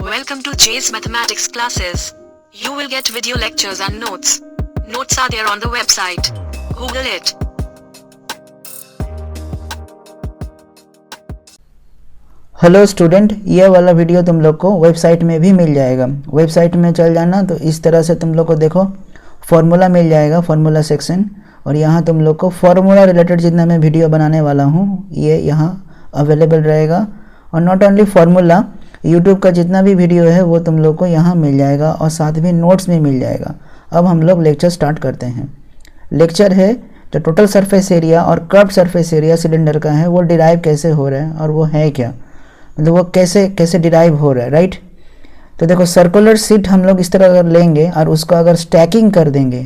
Welcome to Jay's Mathematics classes. You will get video lectures and notes. Notes are there on the website. Google it. Hello student, ये वाला video तुम लोग को website में भी मिल जाएगा। वेबसाइट में चल जाना तो इस तरह से तुम लोग को देखो फॉर्मूला मिल जाएगा, फॉर्मूला सेक्शन। और यहाँ तुम लोग को फॉर्मूला रिलेटेड जितना मैं वीडियो बनाने वाला हूँ ये यहाँ अवेलेबल रहेगा। और नॉट ओनली फार्मूला, यूट्यूब का जितना भी वीडियो है वो तुम लोग को यहाँ मिल जाएगा और साथ में नोट्स भी मिल जाएगा। अब हम लोग लेक्चर स्टार्ट करते हैं। लेक्चर है जो टोटल सरफेस एरिया और कर्व्ड सरफेस एरिया सिलेंडर का है वो डिराइव कैसे हो रहा है और वो है क्या, मतलब वो कैसे डिराइव हो रहा है, राइट। तो देखो सर्कुलर शीट हम लोग इस तरह अगर लेंगे और उसको अगर स्टैकिंग कर देंगे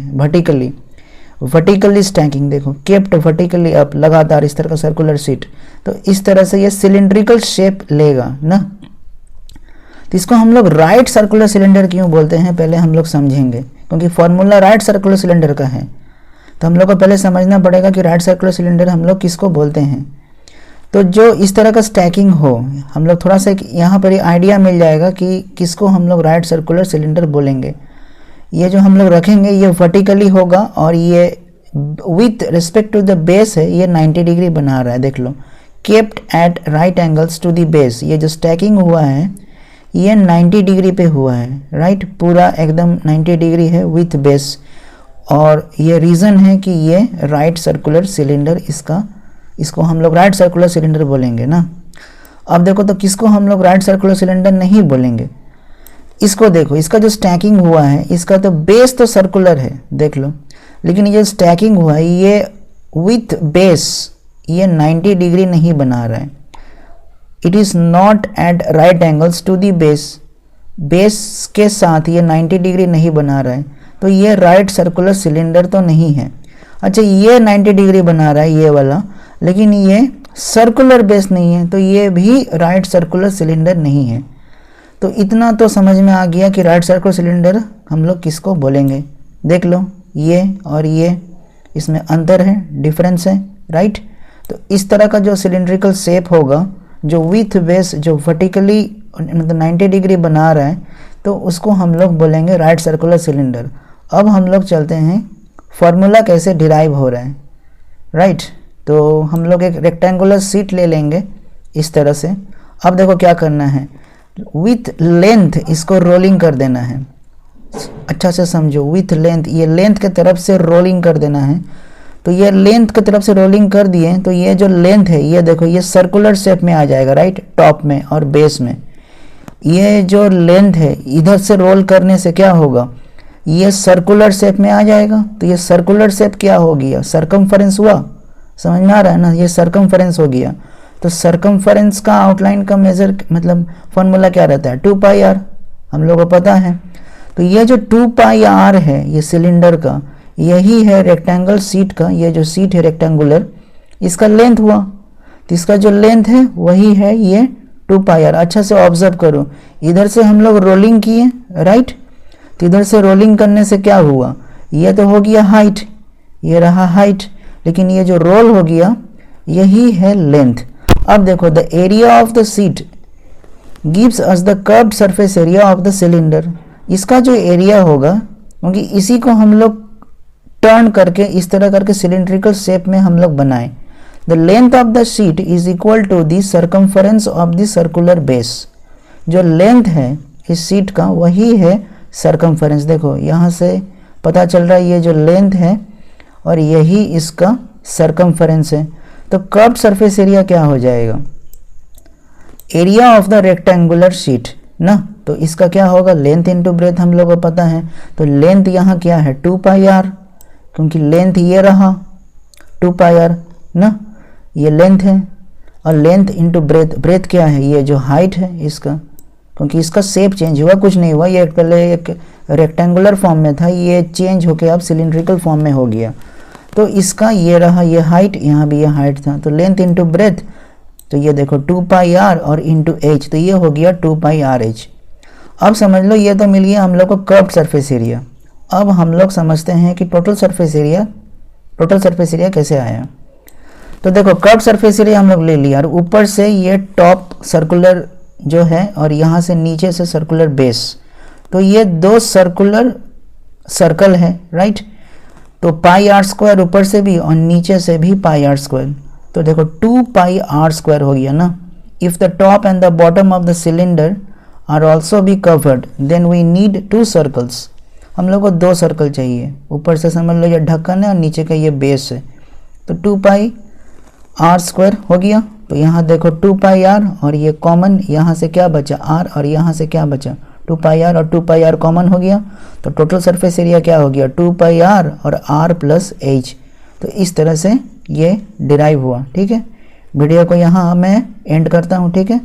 वर्टिकली स्टैकिंग, देखो केप्ट वर्टिकली अप, लगातार इस तरह का सर्कुलर शीट, तो इस तरह से ये सिलिंड्रिकल शेप लेगा ना। तो इसको हम लोग राइट सर्कुलर सिलेंडर क्यों बोलते हैं पहले हम लोग समझेंगे, क्योंकि फॉर्मूला राइट सर्कुलर सिलेंडर का है। तो हम लोग को पहले समझना पड़ेगा कि राइट सर्कुलर सिलेंडर हम लोग किसको बोलते हैं। तो जो इस तरह का स्टैकिंग हो, हम लोग थोड़ा सा यहाँ पर आइडिया मिल जाएगा कि किसको हम लोग राइट सर्कुलर सिलेंडर बोलेंगे। ये जो हम लोग रखेंगे ये वर्टिकली होगा और ये with respect to the base है, ये 90 डिग्री बना रहा है, देख लो, kept at right angles to the base. ये जो स्टैकिंग हुआ है ये 90 डिग्री पे हुआ है, राइट, पूरा एकदम 90 डिग्री है विथ बेस। और ये रीज़न है कि ये राइट सर्कुलर सिलेंडर, इसको हम लोग राइट सर्कुलर सिलेंडर बोलेंगे ना। अब देखो तो किसको हम लोग राइट सर्कुलर सिलेंडर नहीं बोलेंगे, इसको देखो, इसका जो स्टैकिंग हुआ है इसका तो बेस तो सर्कुलर है, देख लो, लेकिन ये स्टैकिंग हुआ है ये विथ बेस ये 90 डिग्री नहीं बना रहा है। It is not at right angles to the base के साथ ये 90 डिग्री नहीं बना रहा है, तो ये राइट सर्कुलर सिलेंडर तो नहीं है। अच्छा, ये 90 डिग्री बना रहा है ये वाला, लेकिन ये सर्कुलर बेस नहीं है, तो ये भी राइट सर्कुलर सिलेंडर नहीं है। तो इतना तो समझ में आ गया कि राइट सर्कुलर सिलेंडर हम लोग किसको बोलेंगे। देख लो ये और ये, इसमें अंतर है, डिफरेंस है, राइट। तो इस तरह का जो सिलिंड्रिकल शेप होगा जो विथ बेस जो वर्टिकली मतलब 90 डिग्री बना रहा है, तो उसको हम लोग बोलेंगे राइट सर्कुलर सिलेंडर। अब हम लोग चलते हैं फार्मूला कैसे डिराइव हो रहा है, राइट। तो हम लोग एक रेक्टेंगुलर शीट ले लेंगे इस तरह से। अब देखो क्या करना है, विथ लेंथ इसको रोलिंग कर देना है। अच्छा से समझो, विथ लेंथ, ये लेंथ के तरफ से रोलिंग कर देना है। तो ये लेंथ की तरफ से रोलिंग कर दिए तो ये जो लेंथ है ये देखो ये सर्कुलर शेप में आ जाएगा, राइट, टॉप में और बेस में। ये जो लेंथ है इधर से रोल करने से क्या होगा, ये सर्कुलर शेप में आ जाएगा। तो ये सर्कुलर शेप क्या हो गया, सर्कमफरेंस हुआ, समझ में आ रहा है ना, ये सर्कमफरेंस हो गया। तो सर्कमफरेंस का आउटलाइन का मेजर मतलब फॉर्मूला क्या रहता है, 2 पाई आर, हम लोगों को पता है। तो ये जो 2 पाई आर है ये सिलेंडर का, यही है रेक्टेंगल सीट का, ये जो सीट है रेक्टेंगुलर इसका लेंथ हुआ। तो इसका जो लेंथ है वही है ये 2 पाई आर। अच्छा से ऑब्जर्व करो, इधर से हम लोग रोलिंग किए, राइट। तो इधर से रोलिंग करने से क्या हुआ, ये तो हो गया हाइट, ये रहा हाइट, लेकिन ये जो रोल हो गया यही है लेंथ। अब देखो the area of the seat gives us the curved surface area of the cylinder. इसका जो एरिया होगा, क्योंकि इसी को हम लोग टर्न करके इस तरह करके सिलिंड्रिकल शेप में हम लोग बनाए। The length of the sheet is equal to the circumference of the circular base. जो लेंथ है इस शीट का वही है सर्कमफरेंस। देखो यहाँ से पता चल रहा है ये जो लेंथ है और यही इसका सर्कमफरेंस है। तो कर्व्ड सरफेस एरिया क्या हो जाएगा, area of the rectangular sheet ना। तो इसका क्या होगा, लेंथ इनटू ब्रेथ हम लोग को पता है। तो लेंथ यहाँ क्या है 2 पाई आर, क्योंकि लेंथ ये रहा 2 पाई आर ना, ये लेंथ है। और लेंथ इनटू ब्रेथ, ब्रेथ क्या है, ये जो हाइट है इसका, क्योंकि इसका शेप चेंज हुआ, कुछ नहीं हुआ, ये पहले एक रेक्टेंगुलर फॉर्म में था, ये चेंज होके अब सिलिंड्रिकल फॉर्म में हो गया। तो इसका ये रहा ये हाइट, यहाँ भी ये हाइट था। तो लेंथ इनटू ब्रेथ, तो ये देखो 2 पाई आर और इनटू एच, तो ये हो गया 2 पाई आर एच। अब समझ लो ये तो मिल गया हम लोग को कर्व्ड सरफेस एरिया। अब हम लोग समझते हैं कि टोटल सरफेस एरिया कैसे आया। तो देखो कर्व्ड सरफेस एरिया हम लोग ले लिया और ऊपर से ये टॉप सर्कुलर जो है और यहाँ से नीचे से सर्कुलर बेस, तो ये दो सर्कुलर सर्कल है, राइट। तो पाई आर स्क्वायर ऊपर से भी और नीचे से भी पाई आर स्क्वायर, तो देखो 2 पाई आर स्क्वायर हो गया ना। If the top and the bottom of the cylinder are also be covered then we need 2 circles. हम लोग को 2 सर्कल चाहिए, ऊपर से समझ लो ये ढक्कन है और नीचे का ये बेस है, तो 2 पाई आर स्क्वायर हो गया। तो यहाँ देखो 2 पाई आर और ये कॉमन, यहाँ से क्या बचा आर और यहाँ से क्या बचा 2 पाई आर, और 2 पाई आर कॉमन हो गया, तो टोटल सरफेस एरिया क्या हो गया 2 पाई आर और आर प्लस एच। तो इस तरह से ये डिराइव हुआ, ठीक है। वीडियो को यहाँ मैं एंड करता हूँ, ठीक है।